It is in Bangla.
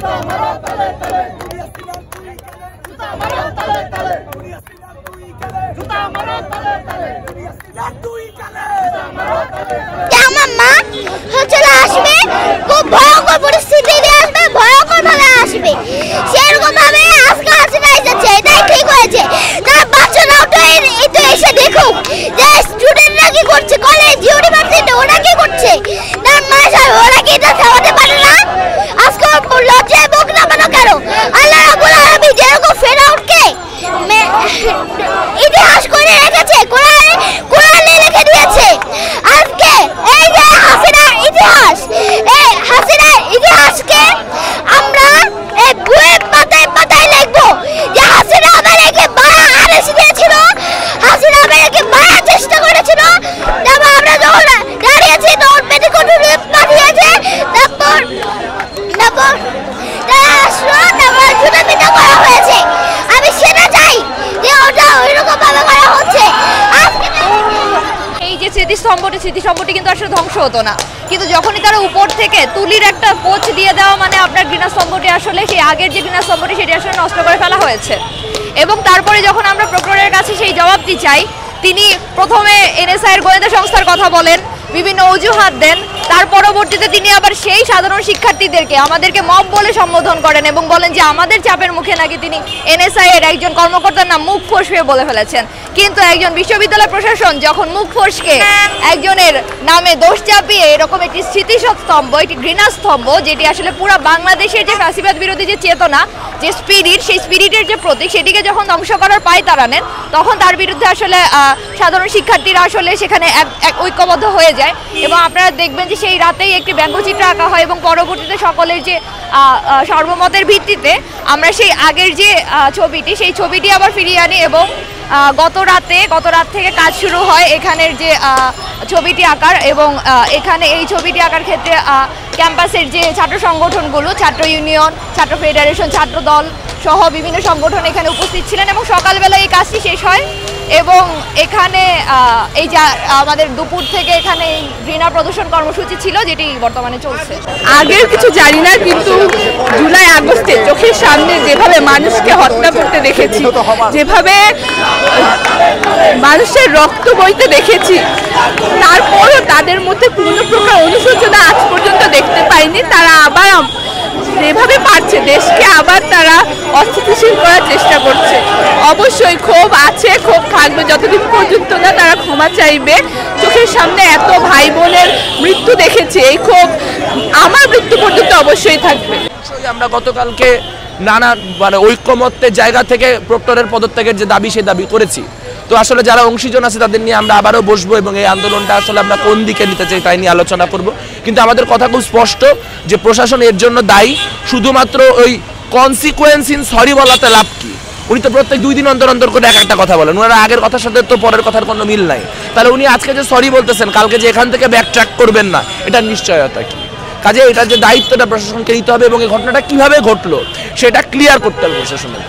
আমার মা চলে আসবে, খুব ভয়ঙ্কর পরিস্থিতি আসবে, ভয়ঙ্কর ভাবে আসবে, সেরকম ভাবে আজকে হাসিনা এসেছে, এটাই ঠিক হয়েছে। তার বাচ্চারাও তো এসে দেখুক যে স্টুডেন্টরা কি করছে, কলেজ ইউনিভার্সিটি ওরা কি করছে, তার মা সাহেব ওরা কি এটা থামাতে পারে না? আজকে লজ্জায় মুখ নামানো কেন? আল্লাহ রাব্বুল আলামিন যেরকম ফেরাউনকে ইতিহাস করে রেখেছে, কোরআনে লিখে দিয়েছে, আজকে এই যে হাসিনার ইতিহাস, এই হাসিনার ইতিহাসকে আমরা এই বইয়ের পাতায় পাতায় লিখবো যে হাসিনা আমাদেরকে আদেশ দিয়েছিল, হাসিনা আমাদেরকে মারার চেষ্টা করেছিল, তারপর আমরা যখন দাঁড়িয়েছি তখন মেডিকেল পাঠিয়েছে, তারপর তারা আসলো, তারপর জুতা পিটা করা হয়েছে। আমি সেটা চাই যে ওটা ওইরকম ভাবে করা হচ্ছে। এই যে স্মৃতিস্তম্ভটি কিন্তু আসলে ধ্বংস হতো না, কিন্তু যখনই তারা উপর থেকে তুলির একটা কোচ দিয়ে দেওয়া মানে আপনার ঘৃণাস্তম্ভটি আসলে সেই আগের যে ঘৃণাস্তম্ভটি সেটি আসলে নষ্ট করে ফেলা হয়েছে। এবং তারপরে যখন আমরা প্রক্টরের কাছে সেই জবাবটি চাই, তিনি প্রথমে এনএসআই এর গোয়েন্দা সংস্থার কথা বলেন, বিভিন্ন অজুহাত দেন, তার পরবর্তীতে তিনি আবার সেই সাধারণ শিক্ষার্থীদেরকে আমাদেরকে মব বলে সম্বোধন করেন এবং বলেন যে আমাদের চাপের মুখে নাকি তিনি এনএসআই এর একজন কর্মকর্তার নাম মুখ ফসকে বলে ফেলেছেন। কিন্তু একজন বিশ্ববিদ্যালয় প্রশাসন যখন মুখ ফসকে একজনের নামে দোষ চাপিয়ে এরকম একটি স্মৃতিস্তম্ভ, একটি ঘৃণাস্তম্ভ, যেটি আসলে পুরো বাংলাদেশের যে ফ্যাসিবাদ বিরোধী যে চেতনা, যে স্পিরিট, সেই স্পিরিটের যে প্রতীক, সেটিকে যখন ধ্বংস করার পায় তারা নেন, তখন তার বিরুদ্ধে আসলে সাধারণ শিক্ষার্থীরা আসলে সেখানে এক ঐক্যবদ্ধ হয়ে যায়। এবং আপনারা দেখবেন যে সেই রাতেই একটি ব্যঙ্গচিত্র আঁকা হয় এবং পরবর্তীতে সকলের যে সর্বমতের ভিত্তিতে আমরা সেই আগের যে ছবিটি, সেই ছবিটি আবার ফিরিয়ে আনি এবং গত রাত থেকে কাজ শুরু হয় এখানের যে ছবিটি আঁকার। এবং এখানে এই ছবিটি আঁকার ক্ষেত্রে ক্যাম্পাসের যে ছাত্র সংগঠনগুলো, ছাত্র ইউনিয়ন, ছাত্র ফেডারেশন, ছাত্র দল সহ বিভিন্ন সংগঠন এখানে উপস্থিত ছিলেন এবং সকালবেলা এই কাজটি শেষ হয়। এবং এখানে এই যে আমাদের দুপুর থেকে এখানে ঘৃণা প্রদর্শন কর্মসূচি ছিল, যেটি বর্তমানে চলছে। আগের কিছু জানি না, কিন্তু জুলাই আগস্টে চোখের সামনে যেভাবে মানুষকে হত্যা করতে দেখেছি, যেভাবে মানুষের রক্ত বইতে দেখেছি, তারপরও তাদের মধ্যে কোনো প্রকার অনুশোচনা আজ পর্যন্ত দেখতে পাইনি। তারা আবার যেভাবে পারছে দেশকে আবার তারা অস্থিতিশীল করার চেষ্টা করছে। অবশ্যই ক্ষোভ আছে, ক্ষোভ থাকবে যতদিন পর্যন্ত না তারা ক্ষমা চাইবে। চোখের সামনে এত ভাই বোনের মৃত্যু দেখেছি, এই ক্ষোভ আমার মৃত্যু পর্যন্ত অবশ্যই থাকবে। আমরা গতকালকে নানা ঐক্যমত্যের জায়গা থেকে প্রক্টরের পদত্যাগের যে দাবি, সে দাবি করেছি। তো আসলে যারা অংশীজন আছে তাদের নিয়ে আমরা আবারও বসবো এবং এই আন্দোলনটা আসলে আমরা কোন দিকে নিতে চাই তাই নিয়ে আলোচনা করব। কিন্তু আমাদের কথা খুব স্পষ্ট যে প্রশাসন এর জন্য দায়ী, শুধুমাত্র ওই কনসিকুয়েন্স ইন সরি বলাতে লাভ কি? উনি তো প্রত্যেক 2 দিন অন্তর অন্তর করে একটা কথা বলেন, ওনারা আগের কথার সাথে তো পরের কথার কোনো মিল নাই। তাহলে উনি আজকে যে সরি বলতেছেন, কালকে যে এখান থেকে ব্যাক ট্র্যাক করবেন না, এটার নিশ্চয়তা কি? কাজে এটার যে দায়িত্বটা প্রশাসনকে নিতে হবে এবং এই ঘটনাটা কিভাবে ঘটলো সেটা ক্লিয়ার করতে হবে প্রশাসনের।